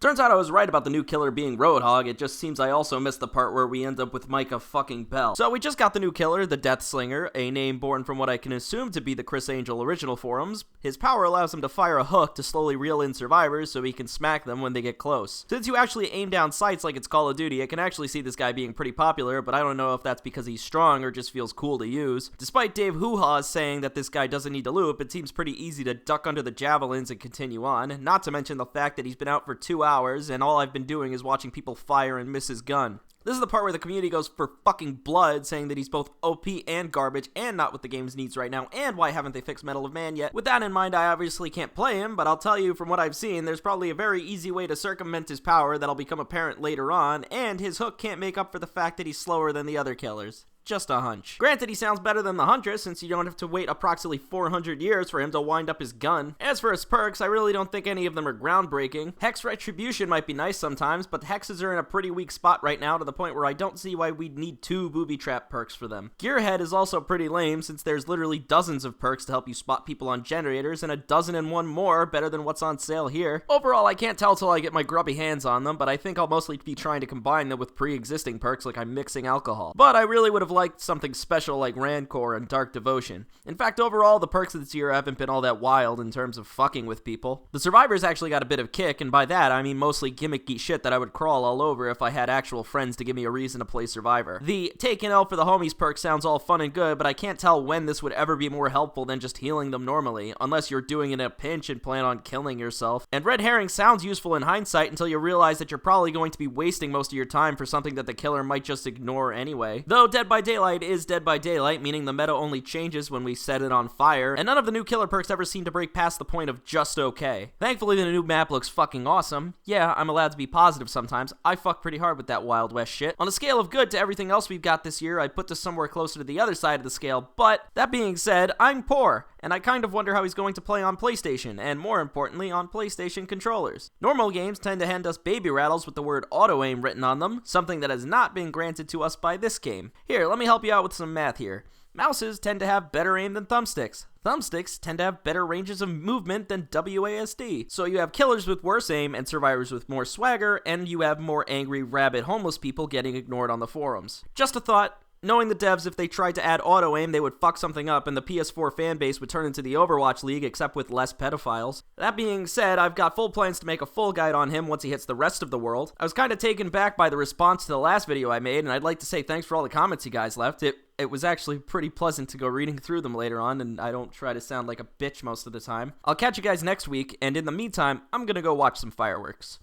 Turns out I was right about the new killer being Roadhog, it just seems I also missed the part where we end up with Micah fucking Bell. So we just got the new killer, the Death Slinger, a name born from what I can assume to be the Chris Angel original forums. His power allows him to fire a hook to slowly reel in survivors so he can smack them when they get close. Since you actually aim down sights like it's Call of Duty, I can actually see this guy being pretty popular, but I don't know if that's because he's strong or just feels cool to use. Despite Dave Hoo-Ha's saying that this guy doesn't need to loop, it seems pretty easy to duck under the javelins and continue on, not to mention the fact that he's been out for 2 hours and all I've been doing is watching people fire and miss his gun. This is the part where the community goes for fucking blood, saying that he's both OP and garbage and not what the game's needs right now, and why haven't they fixed Medal of Man yet? With that in mind, I obviously can't play him, but I'll tell you from what I've seen, there's probably a very easy way to circumvent his power that'll become apparent later on, and his hook can't make up for the fact that he's slower than the other killers. Just a hunch. Granted, he sounds better than the Huntress, since you don't have to wait approximately 400 years for him to wind up his gun. As for his perks, I really don't think any of them are groundbreaking. Hex Retribution might be nice sometimes, but hexes are in a pretty weak spot right now to the point where I don't see why we'd need 2 booby trap perks for them. Gearhead is also pretty lame, since there's literally dozens of perks to help you spot people on generators, and a dozen and one more better than what's on sale here. Overall, I can't tell till I get my grubby hands on them, but I think I'll mostly be trying to combine them with pre-existing perks like I'm mixing alcohol. But I really would have liked something special like Rancor and Dark Devotion. In fact, overall, the perks this year haven't been all that wild in terms of fucking with people. The survivors actually got a bit of kick, and by that, I mean mostly gimmicky shit that I would crawl all over if I had actual friends to give me a reason to play Survivor. The Take an L for the Homies perk sounds all fun and good, but I can't tell when this would ever be more helpful than just healing them normally, unless you're doing it in a pinch and plan on killing yourself. And Red Herring sounds useful in hindsight until you realize that you're probably going to be wasting most of your time for something that the killer might just ignore anyway. Though Dead by Daylight is Dead by Daylight, meaning the meta only changes when we set it on fire, and none of the new killer perks ever seem to break past the point of just okay. Thankfully, the new map looks fucking awesome. Yeah, I'm allowed to be positive sometimes. I fuck pretty hard with that Wild West shit. On a scale of good to everything else we've got this year, I'd put this somewhere closer to the other side of the scale, but that being said, I'm poor, and I kind of wonder how he's going to play on PlayStation, and more importantly, on PlayStation controllers. Normal games tend to hand us baby rattles with the word auto-aim written on them, something that has not been granted to us by this game. Here, let me help you out with some math here. Mouses tend to have better aim than thumbsticks. Thumbsticks tend to have better ranges of movement than WASD. So you have killers with worse aim and survivors with more swagger, and you have more angry, rabid, homeless people getting ignored on the forums. Just a thought. Knowing the devs, if they tried to add auto-aim, they would fuck something up and the PS4 fanbase would turn into the Overwatch League, except with less pedophiles. That being said, I've got full plans to make a full guide on him once he hits the rest of the world. I was kinda taken back by the response to the last video I made, and I'd like to say thanks for all the comments you guys left. It was actually pretty pleasant to go reading through them later on, and I don't try to sound like a bitch most of the time. I'll catch you guys next week, and in the meantime, I'm gonna go watch some fireworks.